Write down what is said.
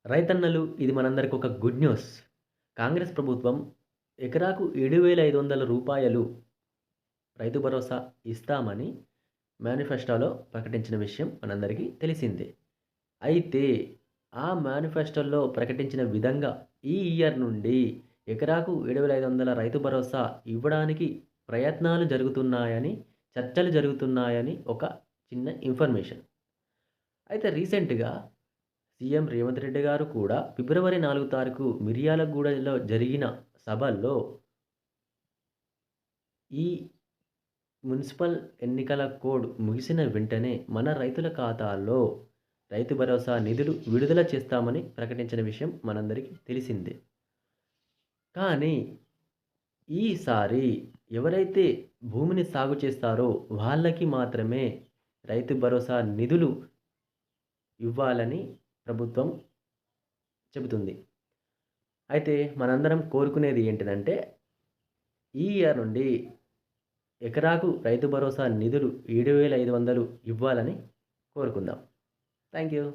రైతన్నలు ఇది మనందరికి ఒక గుడ్ న్యూస్. కాంగ్రెస్ ప్రభుత్వం ఎకరాకు రూ. 7,500 రైతు భరోసా ఇస్తామని మేనిఫెస్టోలో ప్రకటించిన విషయం మనందరికీ తెలిసిందే. అయితే ఆ మేనిఫెస్టోలో ప్రకటించిన విధంగా ఈ ఇయర్ నుండి ఎకరాకు 7,500 రైతు భరోసా ఇవ్వడానికి ప్రయత్నాలు జరుగుతున్నాయని, చర్చలు జరుగుతున్నాయని ఒక చిన్న ఇన్ఫర్మేషన్. అయితే రీసెంట్‌గా సీఎం రేవంత్ రెడ్డి గారు కూడా ఫిబ్రవరి 4 తారీఖు మిర్యాలగూడలో జరిగిన సభల్లో ఈ మున్సిపల్ ఎన్నికల కోడ్ ముగిసిన వెంటనే మన రైతుల ఖాతాల్లో రైతు భరోసా నిధులు విడుదల చేస్తామని ప్రకటించిన విషయం మనందరికీ తెలిసిందే. కానీ ఈసారి ఎవరైతే భూమిని సాగు చేస్తారో వాళ్ళకి మాత్రమే రైతు భరోసా నిధులు ఇవ్వాలని ప్రభుత్వం చెబుతుంది. అయితే మనందరం కోరుకునేది ఏంటిదంటే, ఈ ఇయర్ నుండి ఎకరాకు రైతు భరోసా నిధులు 7,500 ఇవ్వాలని కోరుకుందాం. Thank you.